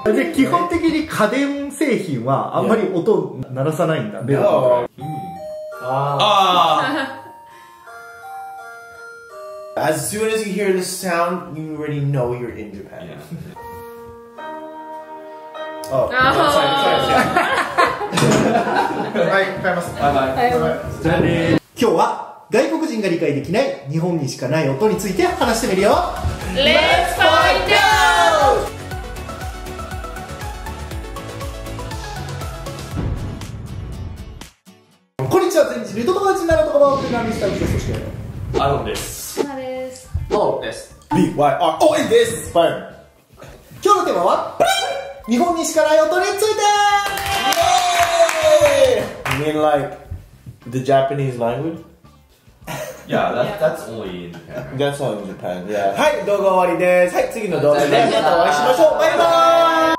で、基本的に家電製品はあんまり音鳴らさないんだ。As soon as you hear the sound, you already know you're in Japan. Oh, sorry. 今日は外国人が理解できない日本にしかない音について話してみるよ。 Let's find out! こんにちは、全日ルート友達になるところをプログラミスターです。そしてアロンです。花です。ローです。 BYRON です。今日のテーマは日本にしかない音について。 You mean like the Japanese language? Yeah, that's only in Japan. That's all in Japan, yeah. はい、動画終わりです。はい、次の動画でまたお会いしましょう。バイバーイ。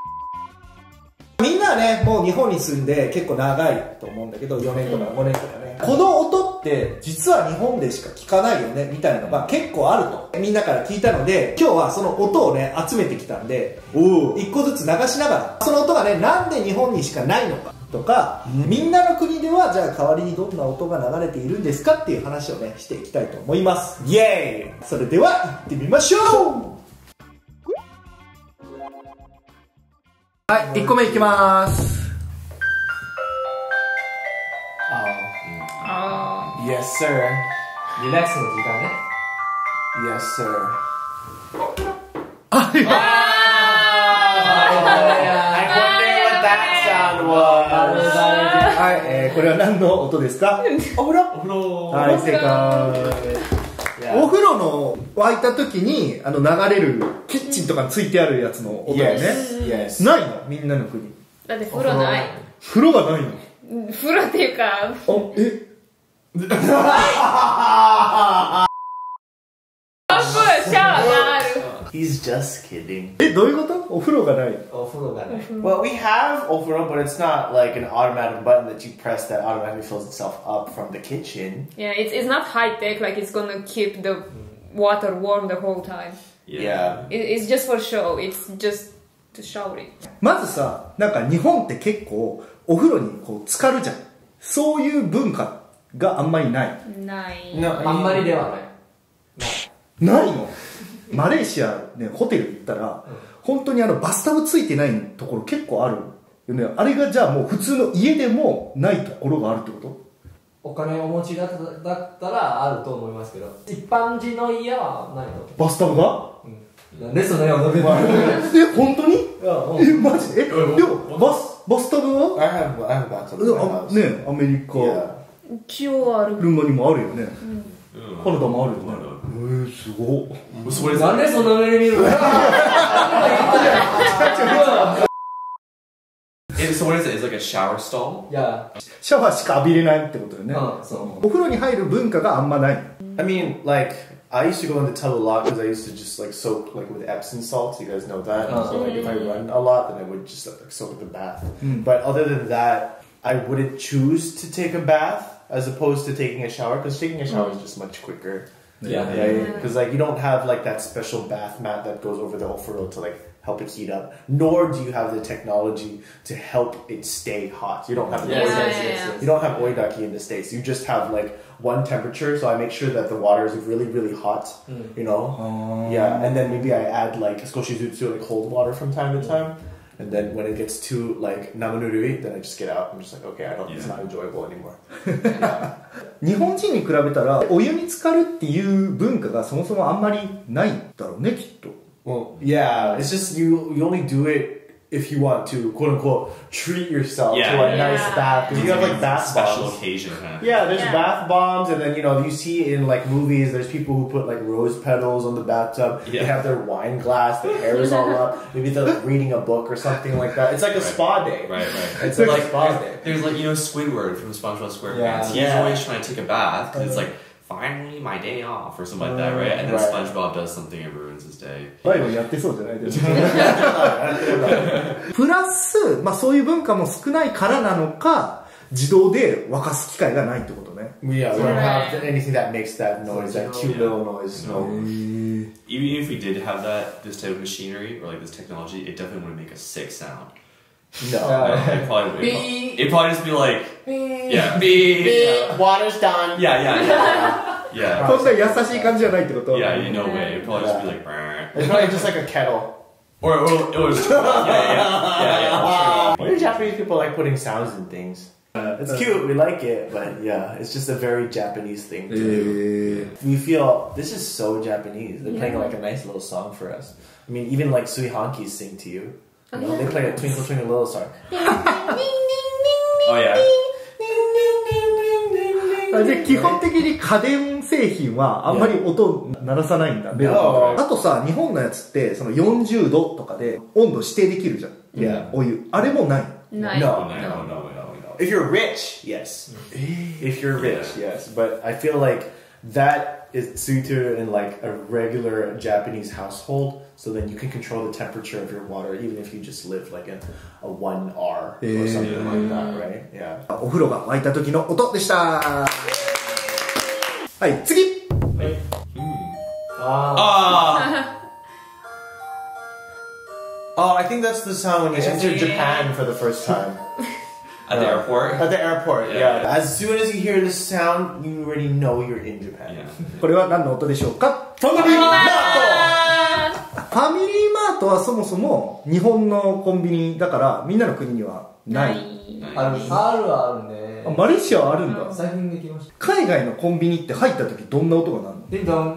みんなはね、もう日本に住んで結構長いと思うんだけど、4年とか5年とかね、この音って実は日本でしか聞かないよねみたいなのが結構あるとみんなから聞いたので、今日はその音をね集めてきたんで、1個ずつ流しながら、その音がねなんで日本にしかないのかとか、みんなの国ではじゃあ代わりにどんな音が流れているんですかっていう話をねしていきたいと思います。イエーイ。それでは行ってみましょう。はい、1個目いきます。Yes, sir. リラックスの時間ね。Yes, sir. I wonder what that sound was. はい、これは何の音ですか？お風呂。お風呂。はい、正解。お風呂の沸いた時に流れるキッチンとかについてあるやつの音だよね。Yes. ないの？みんなの国。だって風呂ない。風呂がないの？風呂っていうか。え？シャワーがある。He's just kidding. え、どういうこと？お風呂がない。お風呂がない。Well, we have ofuro, but it's not like an automatic button that you press that automatically fills itself up from the kitchen. Yeah, it's not high tech, like it's gonna keep the water warm the whole time. Yeah. It's just for show. It's just to shower it. まずさ、なんか日本って結構お風呂にこう浸かるじゃん。そういう文化があんまりない。ない。あんまりではない。ないの？マレーシアね、ホテル行ったら、本当にバスタブついてないところ結構あるよね。あれがじゃあもう普通の家でもないところがあるってこと？お金をお持ちだったらあると思いますけど、一般人の家はないと。バスタブが？レスのような。え、本当に？え、マジで？え、でもバスタブは？ I have bathtub. ね、アメリカ、一応ある。ルンバにもあるよね。カナダもあるよね。すごっ。それなんでそんな目で見るの？ So what is it? It's like a shower stall? Yeah. シャワーしか浴びれないってことよね。お風呂に入る文化があんまない。I mean, like, I used to go in the tub a lot because I used to just like soak like with Epsom salts. You guys know that. So like if I run a lot, then I would just like soak in the bath. But other than that, I wouldn't choose to take a bath as opposed to taking a shower because taking a shower is just much quicker. Because like you don't have like that special bath mat that goes over the ofuro to like help it heat up, nor do you have the technology to help it stay hot. You don't have you don't have oidaki in the States. You just have like one temperature, so I make sure that the water is really really hot, you know. And then maybe I add like skoshizutsu, like cold water from time to time. And then when it gets too like namanurui, then I just get out. I'm just like, okay, it's not enjoyable anymore. 日本人に比べたらお湯に浸かるっていう文化がそもそもあんまりないんだろうね、きっと。Well, yeah, it's just you only do it if you want to, quote unquote, treat yourself to a nice bath. Because you have like bath special bombs. Occasion kind of. Yeah, there's bath bombs, and then you know you see in like movies, there's people who put like rose petals on the bathtub. They have their wine glass, their hair is all up. Maybe they're like reading a book or something like that. It's like a spa day. Right. It's like a spa day. There's like, Squidward from SpongeBob SquarePants. He's always trying to take a bath because it's like, finally my day off or something like that, right? And then SpongeBob does something and ruins his day. バイバイやってそうじゃないですか。プラス、まあそういう文化も少ないからなのか、自動で沸かす機械がないってことね。Yeah, we don't have anything that makes that noise, that cute little noise. No. Even if we did have this type of machinery or like this technology, it definitely wouldn't make a sick sound. No. It'd probably just be like, yeah, beep. Water's done. Yeah. こんな優しい感じじゃないってこと？ Yeah, no way. It'd probably just be like, brr. It's probably just like a kettle. Or it was, yeah. Why do Japanese people like putting sounds in things? It's cute, we like it, but yeah, it's just a very Japanese thing to do. We feel, this is so Japanese. They're playing like a nice little song for us. I mean, even like Suihankis sing to you. You know, they play a Twinkle Twinkle Little Star. Oh yeah. で基本的に家電製品はあんまり音鳴らさないんだ。あとさ、日本のやつってその40度とかで温度指定できるじゃん。お湯。あれもない。ない。No. If you're rich, yes. If you're rich, yes. But I feel like that is suited in like a regular Japanese household. So then you can control the temperature of your water, even if you just live like a 1R or something like that, right? Yeah. お風呂が沸いた時の音でした。はい、次。Oh, I think that's the sound when you enter Japan for the first time. At the airport? At the airport, yeah. As soon as you hear this sound, you already know you're in Japan. Yeah. これは何の音でしょうか？ファミリーマート！ファミリーマートはそもそも日本のコンビニだからみんなの国にはない。あるはあるね。マレーシアはあるんだ。最近できました。海外のコンビニって入った時どんな音が鳴るの？ディンドン。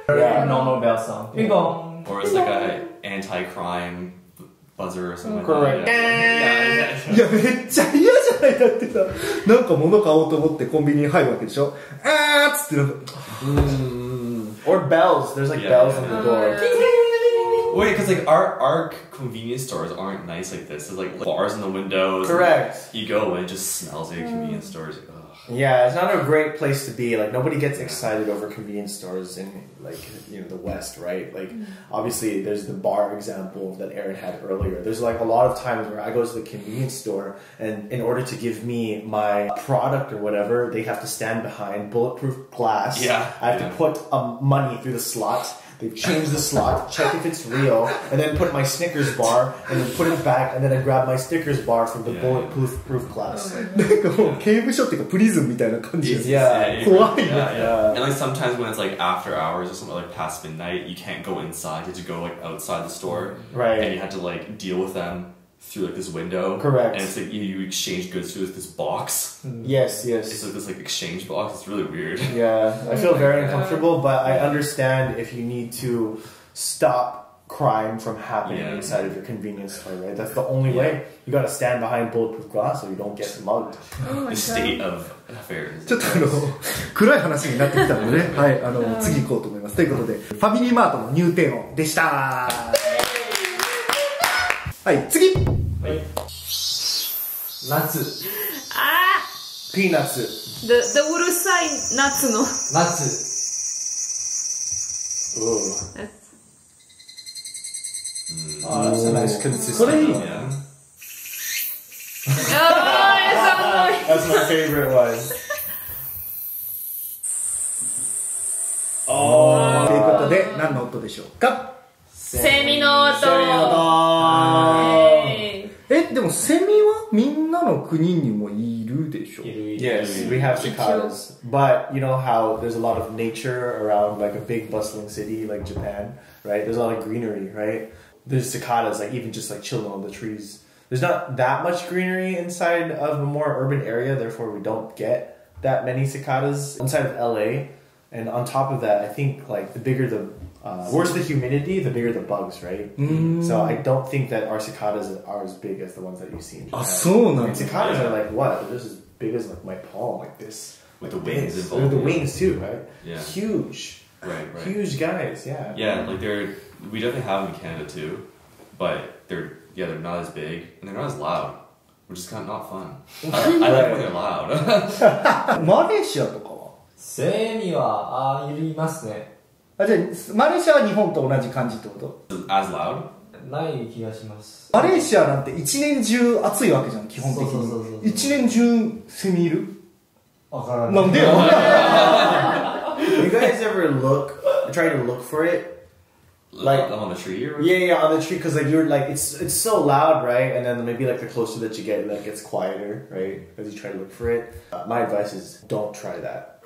Normal bell sound. ピンポン。 Or it's like an anti-crime buzzer or something Correct. like that. いや、めっちゃ嫌じゃないだってさ、なんか物買おうと思ってコンビニに入るわけでしょ。あーっつってなんか。Or bells. There's like bells on the door. Wait, because like our convenience stores aren't nice like this. There's like bars in the windows. Correct. You go and it just smells like a convenience store. It's like, ugh. Yeah, it's not a great place to be. Like nobody gets excited over convenience stores in like the West, right? Like obviously there's the bar example that Aaron had earlier. There's like a lot of times where I go to the convenience store and in order to give me my product or whatever, they have to stand behind bulletproof glass. Yeah. I have to put money through the slot. They change the slot, check if it's real, and then put my Snickers bar, and then put it back, and then I grab my Snickers bar from the bulletproof glass. なんかもう刑務所っていうかプリズンみたいな感じ。Yeah. 怖いね。Yeah. And like sometimes when it's like after hours or something like past midnight, you can't go inside. You have to go like outside the store. Right. And you have to like deal with them through like this window. Correct. And it's like you exchange goods through this box. Yes. It's like this like exchange box. It's really weird. Yeah, I feel very uncomfortable, but I understand if you need to stop crime from happening inside of your convenience store, right? That's the only way. You gotta stand behind bulletproof glass so you don't get mugged. The state of affairs. ちょっと暗い話になってきたのでね、はい、次行こうと思います。ということで、ファミリーマートの入店音でした。はい、次。夏。ピーナッツ。うるさい夏の。夏。Oh, that's a nice consistent. それいいね。 Yeah. That's my favorite one. ということで、何の音でしょうか？セミの音。でもセミはみんなの国にもいるでしょ？ Yes, we have cicadas. But you know how there's a lot of nature around like a big bustling city like Japan, right? There's a lot of greenery, right? There's cicadas like even just like chilling on the trees. There's not that much greenery inside of a more urban area, therefore we don't get that many cicadas inside of LA. And on top of that, I think like the bigger the worse the humidity, the bigger the bugs, right? So I don't think that our cicadas are as big as the ones that you see in Japan. And cicadas are like what? They're just as big as like my palm, like this. With the wings With involved. the wings too, right? Yeah. Huge. Right. Huge guys, yeah. Yeah, like we definitely have them in Canada too, but they're not as big and they're not as loud, which is kind of not fun. I like when they're loud. マレーシアとかは？セミはいますね。じゃあマレーシアは日本と同じ感じってこと？ As loud? ない気がします。マレーシアなんて一年中暑いわけじゃん、基本的そうそうそうそうに。一年中セミいる？わからない。なんでよ。 You guys ever try to look for it? Like I'm on the tree or Yeah, on the tree, because like you're like it's so loud, right? And then maybe like the closer that you get, like it gets quieter, right? As you try to look for it. My advice is don't try that.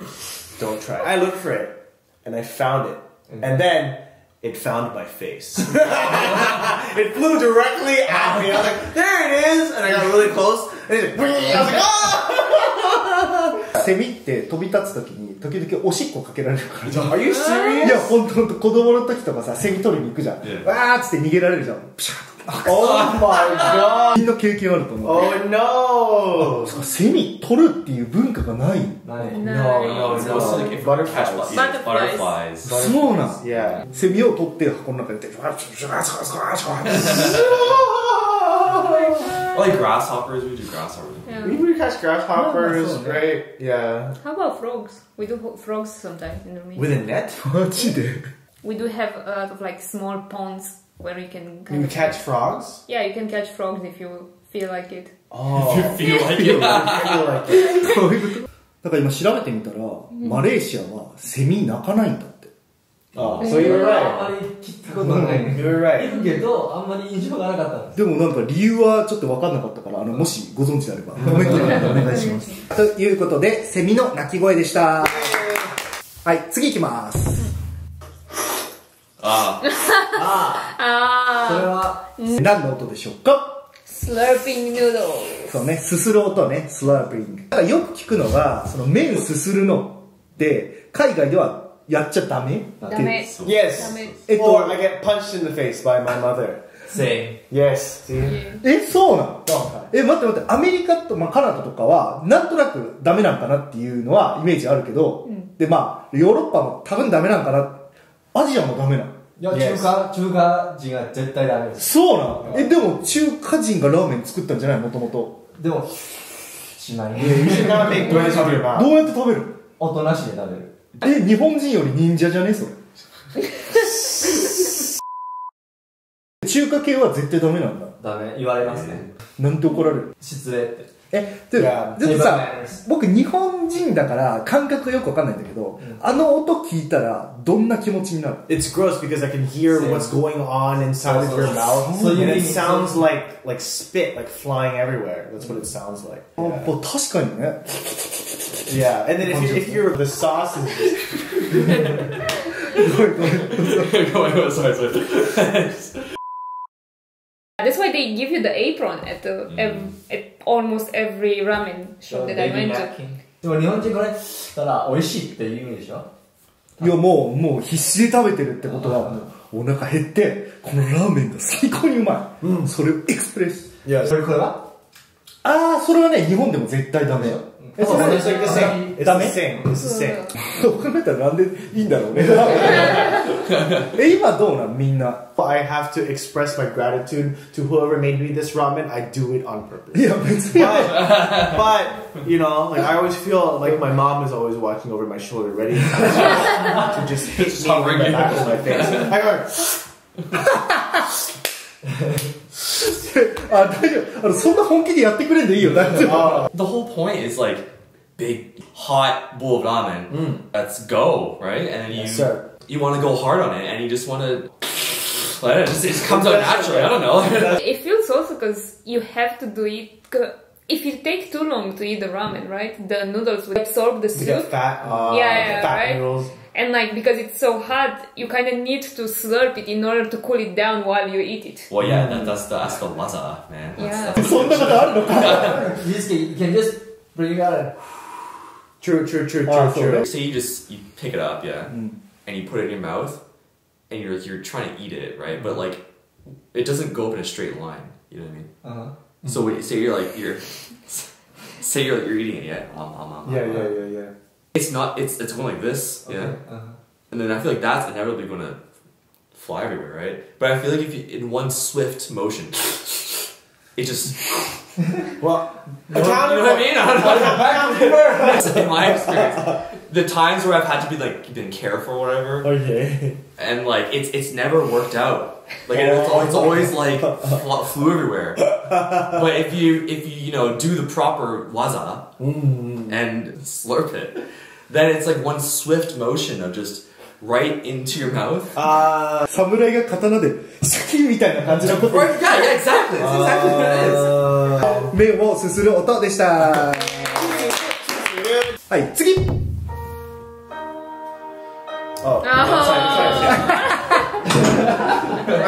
Don't try. I looked for it, and I found it, and then it found my face. It flew directly at me. I was like, there it is, and I got really close. And it was like, I was like, oh! セミって飛び立つ時に時々おしっこかけられるからじゃん。 Are you い serious? や、ほんと子供の時とかさ、セミ取りに行くじゃん。Yeah. わーっつって逃げられるじゃん。プシャーッ Oh my god! みんな経験あると思う。 Oh no! セミ取るっていう文化がない。ない。 No. It's mostly like if Butterflies. butterflies. そうなん。 Yeah. セミを取って箱の中に入れて、Like grasshoppers, we do grasshoppers. Yeah. We catch grasshoppers, Oh, no. right? Yeah. How about frogs? We do frogs sometimes in Romania. With a net? マジで We do have a lot of like small ponds where you can You kind of catch frogs? Yeah, you can catch frogs if you feel like it. Oh. Feel like it. I feel like it. そういうことだから今調べてみたら、マレーシアはセミ鳴かないんだって。 Oh, so you were あ right. んまり聞いたことない。 You were い right. るけど、あんまり印象がなかったんです。でもなんか理由はちょっと分かんなかったから、もしご存知であればコメント欄でお願いします。ということで、セミの鳴き声でした。はい、次行きます。Ah, それは、何の音でしょうか？ Slurping noodles. そうね、すする音ね、スラーピング。だからよく聞くのが、その麺すするのって、海外ではやっちゃダメ？ダメ。 Yes. ダメ。Or I get punched in the face by my mother. Same. Yes. See? え、そうなの？え、待って待って、アメリカと、カナダとかは、なんとなくダメなんかなっていうのはイメージあるけど、で、ヨーロッパも多分ダメなんかな。アジアもダメなの？いや、中華人は絶対ダメです。そうなの？え、でも中華人がラーメン作ったんじゃないもともと。でも、しない。 You should not make noise with your ど mouth. うやって食べる？おとなしで食べる。え、日本人より忍者じゃねそれ。中華系は絶対ダメなんだ。ダメ、言われますね。なんて怒られる？失礼って。え、でもやでもさ manners、僕日本人だから感覚がよくわかんないんだけど、あの音聞いたらどんな気持ちになる？ It's gross because I can hear what's going on inside of your mouth. So you And it mean- sounds like spit, like flying everywhere. That's what it sounds like. あ、確かにね。 Yeah. And then if you're the sauce is sorry. That's why they give you the apron at almost every ramen shop that I went to. でも日本人これしたら美味しいっていう意味でしょ。いやもう必死で食べてるってことはもうお腹減ってこのラーメンが最高にうまい、それをエクスプレス。 yeah. これはああ、それはね日本でも絶対ダメよ。え、それ It's like the same. It's the same. It's the same. 考えたらなんでいいんだろうね。え、今どうなんみんな。 I have to express my gratitude to whoever made me this ramen. I do it on purpose. いや別に。 But you know, like I always feel like my mom is always watching over my shoulder, ready to just hit me in the back of my face. I go, あ、大丈夫。そんな本気でやってくれんでいいよ。大丈夫。 The whole point is like big hot bowl of ramen. Let's go, right? And then Yes, sir. you want to go hard on it, and you just want to. It just comes out naturally. I don't know. It feels also because you have to do it. If you take too long to eat the ramen, right? The noodles will absorb the you get soup. fat, Yeah, fat right? noodles. And like because it's so hot, you kind of need to slurp it in order to cool it down while you eat it. Well, yeah, that's the waza, man. Yeah. そんなことあるのか。 You can just bring it out. True. Say you pick it up, yeah, and you put it in your mouth, and you're trying to eat it, right? But like, it doesn't go up in a straight line. You know what I mean? So say you're eating it, yeah. Yeah. It's not. It's going like this, yeah. And then I feel like that's inevitably going to fly everywhere, right? But I feel like if you in one swift motion, it just. Well, You know what I mean? I don't know. In my experience, the times where I've had to been careful or whatever, Okay. and like it's never worked out. Like it's always like flew everywhere. But if you do the proper waza and slurp it, then it's like one swift motion of just right into your mouth. 侍が刀でシャキーみたいな感じのこと。Right? Yeah, exactly. That's exactly what it is. 麺をすする音でした。はい、次。は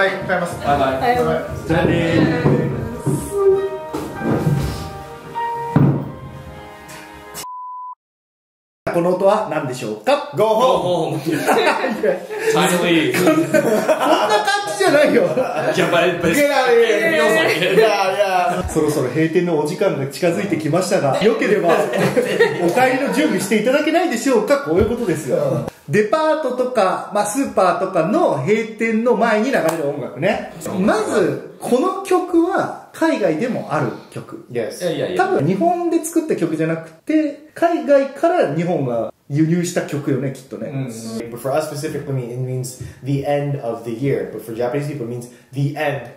い、帰ります。バイバイ。じゃあねこの音は何でしょうか？ Go home! Time to leave. こんな感じじゃないよ。Yeah, but it feels like it. Yeah. そろそろ閉店のお時間が近づいてきましたが、よければお帰りの準備していただけないでしょうか。こういうことですよ。デパートとか、スーパーとかの閉店の前に流れる音楽ね。まず、この曲は海外でもある曲。Yes. 多分日本で作った曲じゃなくて、海外から日本が輸入した曲よね、きっとね。But for us specifically, it means the end of the year. But for Japanese people, it means the end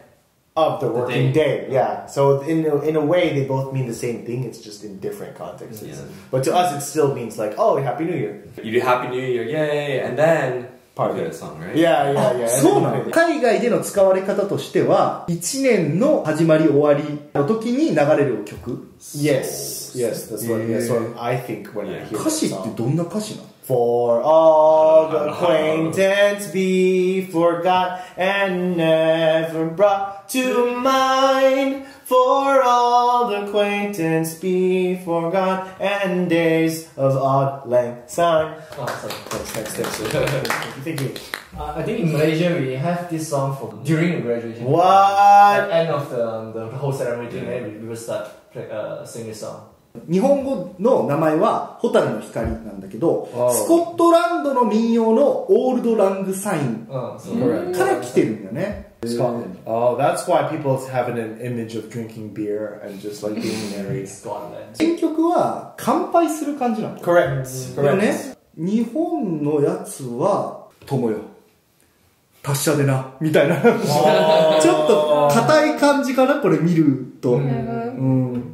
of the working day. Yeah. So in a way, they both mean the same thing. It's just in different contexts. Yeah. But to us, it still means like, oh, Happy New Year. You do Happy New Year, yay, and then part of the song, right? Yeah. そうなの？海外での使われ方としては、1年の始まり終わりの時に流れる曲。Yes. That's what I think when I hear 歌詞 that って song. どんな歌詞なの？ For all the acquaintance be forgot and never brought to mind. For all the acquaintance be forgot and days of odd lang syne. Thanks. Thank you. I think in Malaysia we have this song for during the graduation. What? At the end of the whole ceremony, we will start singing this song. 日本語の名前は蛍の光なんだけど、スコットランドの民謡のオールドラングサインから来てるんだよね。Scotland. Oh, that's why people have an image of drinking beer and just like being merry. Scotland. 原曲は乾杯する感じなの。 Correct. でもね、日本のやつは友よ達者でなみたいなちょっと硬い感じかなこれ見ると。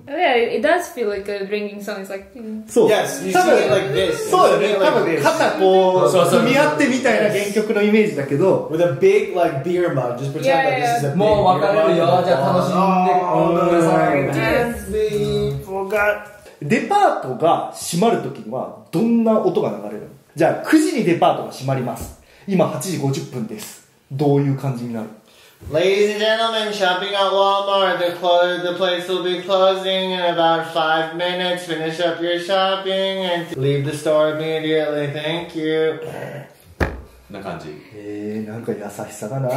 Yeah, it does feel like a drinking song. It's like そう。 Yes, you 多 sing 分 it like this. そうよ You ね。 sing it 多 like 分 this. 肩こう組み合ってみたいな原曲のイメージだけど。With a big like beer mug. Just pretend like this is a big もう分かれるよ。 beer mug. じゃあ楽しんでください。デパートが閉まるときにはどんな音が流れるの？じゃあ9時にデパートが閉まります。今8時50分です。どういう感じになる？ Ladies and gentlemen, shopping at Walmart. The place will be closing in about 5 minutes. Finish up your shopping and leave the store immediately. Thank you. な感じ。なんか優しさがない。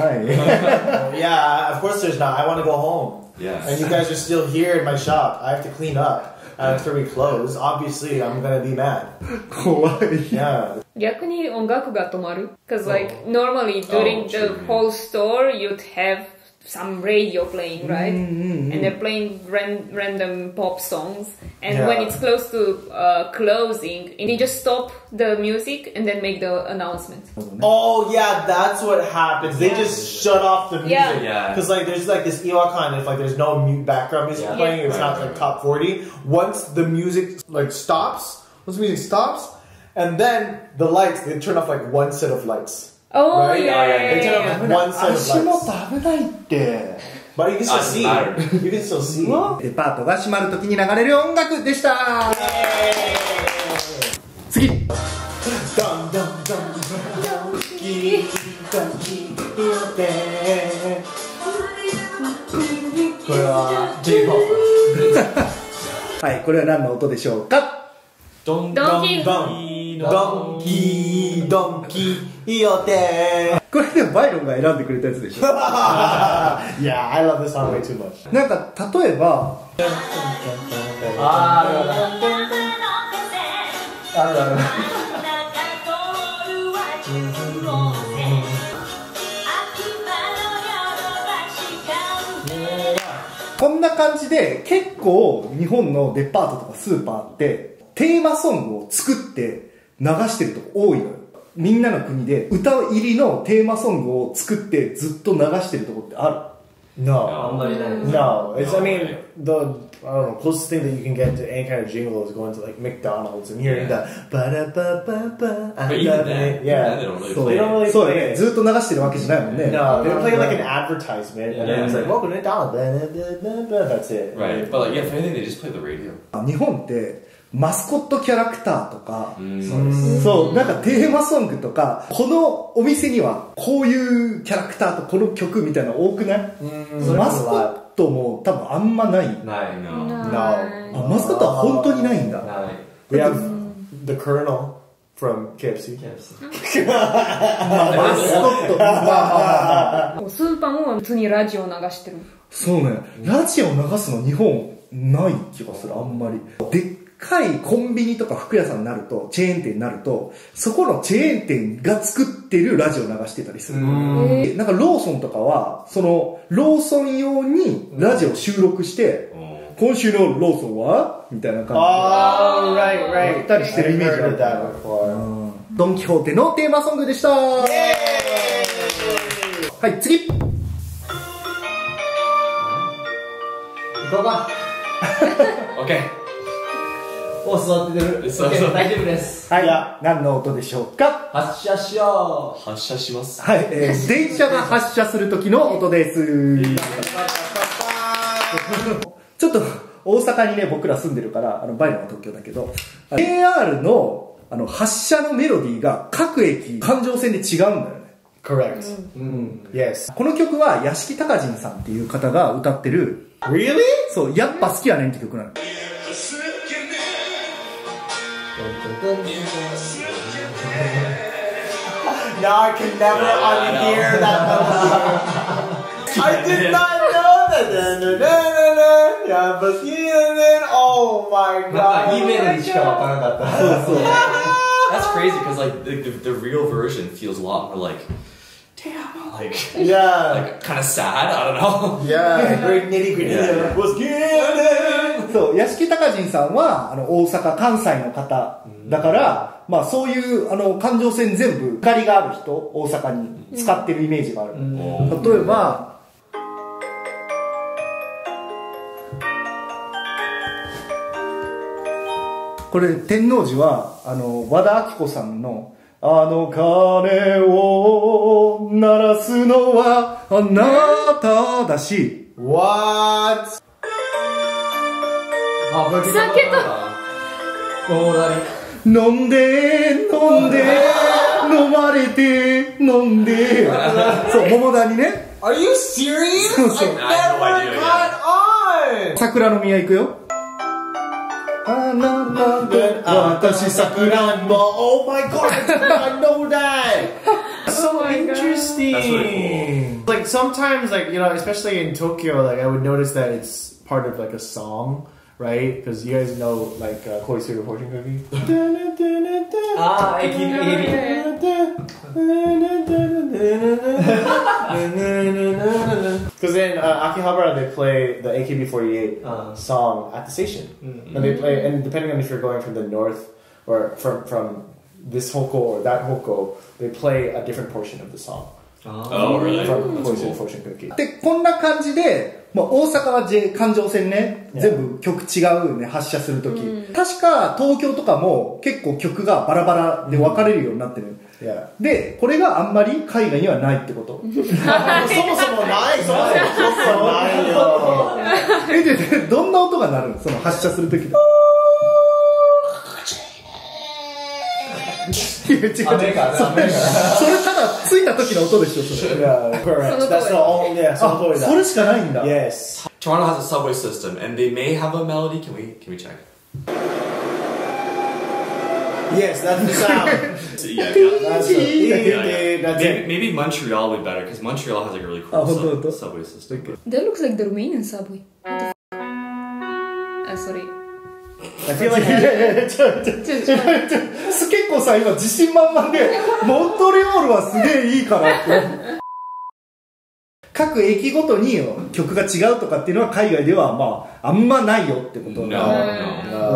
Yeah, of course there's not. I want to go home. Yeah. And you guys are still here in my shop. I have to clean up after we close. Obviously, I'm gonna be mad. 怖い。 Yeah. 逆に音楽が止まる Because like normally during the whole store you'd have some radio playing, right? And they're playing random pop songs. And when it's close to closing, and they just stop the music and then make the announcement. Oh yeah, that's what happens. They just shut off the music. Yeah. Because like there's like this Iwakan, if like there's no background music playing, it's not like top 40. Once the music like stops, and then the lights, they turn off like one set of lights. Oh, Right? They turn off yeah. like one set of 足元 lights. 危ないって。 But you can still see. Doesn't You can still see. デパートが閉まるときに流れる音楽でした。次。 Dum dum dum dum. これは J-POP。はい、これは何の音でしょうか？ドン Donkey. Donkey, donkey, iote. これでもバイロンが選んでくれたやつでしょ。 Yeah, I love this song way too much. なんか例えば、ある。こんな感じで結構日本のデパートとかスーパーってテーマソングを作って流してるとこ多いのよ。みんなの国で歌入りのテーマソングを作ってずっと流してるとこってある？ No. あんまりないです。 No. It's, I mean, I don't know, closest thing that you can get to any kind of jingle is going to like McDonald's and hearing that. Ba-da-ba-ba-ba. But even then, Yeah. they don't really そう play it. そうだね。ずっと流してるわけじゃないもんね。 No, they play like an advertisement, and then it's Yeah. like, welcome to McDonald's. Ba-da-ba-ba-ba. That's it. Right, but like, yeah, if anything, they just play the radio. 日本ってマスコットキャラクターとか、 Mm. そう、なんかテーマソングとか、このお店にはこういうキャラクターとこの曲みたいなの多くない？マスコットも多分あんまない。ない。No. No. あ、マスコットは本当にないんだ。ない。 We have the Colonel from KFC. マスコット。まあまあまあまあ。スーパーも普通にラジオ流してる。そうね。ラジオ流すの日本ない気がする、あんまり。でっかいコンビニとか服屋さんになると、チェーン店になると、そこのチェーン店が作ってるラジオ流してたりする。なんかローソンとかは、その、ローソン用にラジオ収録して、今週のローソンはみたいな感 Oh, right, じ right. で。やったりしてるイメージ I've あ heard る。 that before. ドンキホーテのテーマソングでした。はい、次。行こうか。 Okay. お、座ってる。そう OK 大丈夫です。はい、何の音でしょうか？発射しよ発射します。はい、電車が発車する時の音です。ちょっと大阪にね、僕ら住んでるから、バイラは東京だけど、AR の発車のメロディーが各駅、環状線で違うんだよね。Correct. Yes. この曲は屋敷隆人さんっていう方が歌ってる、 Really? そう、やっぱ好きやねんって曲なの。Now I can never unhear that melody. I did not know that. Yeah, but oh my う。なんか god. いいメロディーしかわからなかった。そう。 That's crazy because like the real version feels a lot more like, damn, like Yeah. like kind of sad. I don't know. Yeah. Very nitty gritty. Yeah. Was good. そう、屋敷隆人さんは、大阪、関西の方だから、まあそういう、環状線全部、ゆかりがある人、大阪に使ってるイメージがある。例えば、これ、天王寺は、和田アキ子さんの、鐘を鳴らすのはあなただし、 What? あ、これ聞いたことあるわ。もう何飲んで、飲んで、飲まれて、飲んで。そう、桃谷ね。 Are you serious? そうそう。 I have no idea. Yeah. On. 桜の宮行くよ。あなたと私桜の。 Oh my god, I know that. So interesting. That's really Like sometimes, like you know, especially in Tokyo, like I would notice that it's part of like a song, right? Because you guys know like Koi Sugar Fortune Cookie. あー、駅ビ。 Because in Akihabara they play the AKB48 song at the station, and they play. And depending on if you're going from the north or from this hoko or that hoko, they play a different portion of the song. Oh, really? From Koi That's Sugar cool. Fortune Cookie. で、こんな感じで、まあ、大阪は環状線ね、全部曲違うね、発車するとき。確か東京とかも結構曲がバラバラで分かれるようになってる。Yeah. で、これがあんまり海外にはないってこと。そもそもないよ。で、どんな音が鳴るの？その発射するときで。いや違う違う。それただついた時の音でしょ、それ。Yeah, correct. That's the only. Yeah, あ、それしかないんだ。 Yes. Toronto has a subway system, and they may have a melody. Can we check? Yes, that's the sound. Yeah. That's it. That's it. Maybe Montreal would be better because Montreal has like a really Oh, cool hold on. subway system. That looks like the Romanian subway. Sorry. I feel like いやいやいや、結構さ、今自信満々で、モントリオールはすげえいいからって。各駅ごとに曲が違うとかっていうのは海外ではまああんまないよってこと。 No.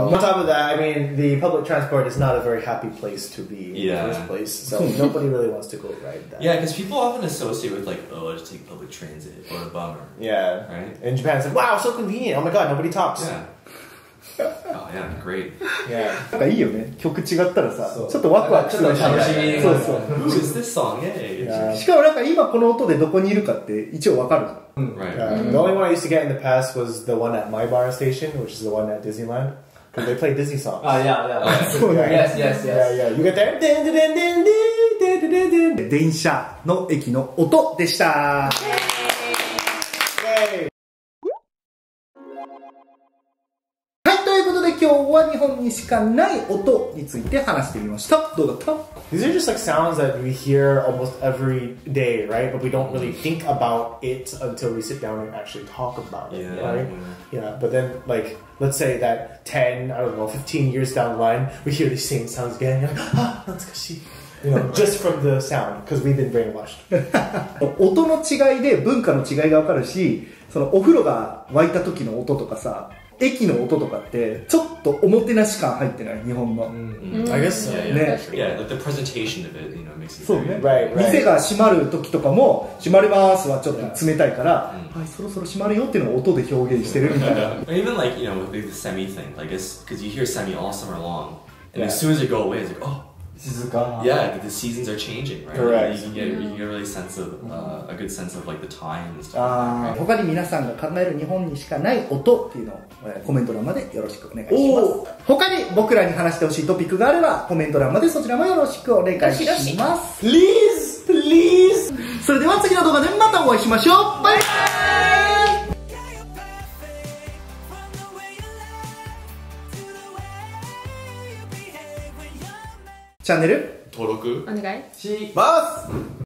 On top of that, I mean, the public transport is not a very happy place to be in the first place, so nobody really wants to go ride that. Yeah, because people often associate with like, oh, I just take public transit, or a bummer. Yeah. Right? In Japan, it's like, wow, so convenient. Oh my god, nobody talks. Yeah. Oh yeah, great. Yeah. なんかいいよね、曲違ったらさちょっとワクワクするし、楽しみ。そうそう。 Who's this song? Yay. しかもなんか今この音でどこにいるかって一応わかる。 Right. The only one I used to get in the past was the one at my bar station, which is the one at Disneyland. Because they play Disney songs. Ah, yeah. Yes. Yeah. You get there? 電車の駅の音でした。はい、ということで今日は日本にしかない音について話してみました。どうだった？ These are just like sounds that we hear almost every day, right? But we don't really think about it until we sit down and actually talk about it, right? Yeah. But then, like, let's say that 10, I don't know, 15 years down the line, we hear these same sounds again. You're like, ah, natsukashi. You know, just from the sound, because we've been brainwashed. 音の違いで文化の違いがわかるし、そのお風呂が沸いた時の音とかさ、駅の音とかってちょっとおもてなし感入ってない日本の。I guess so. Yeah, like the presentation of it, you know, makes it そうね。 Right. 店が閉まる時とかも閉まりますはちょっと冷たいから、はい、そろそろ閉まるよっていうのを音で表現してるみたいな。Or even like, you know, with the semi thing, like it's because you hear semi all summer long, and as soon as you go away, it's like, oh. Yeah, the seasons are changing, right? Correct. You can get a really sense of a good sense of like the time and stuff. 他に皆さんが考える日本にしかない音っていうのをコメント欄までよろしくお願いします。他に僕らに話してほしいトピックがあればコメント欄までそちらもよろしくお願いします。Please! それでは次の動画でまたお会いしましょう。バイバイ。チャンネル登録お願いします。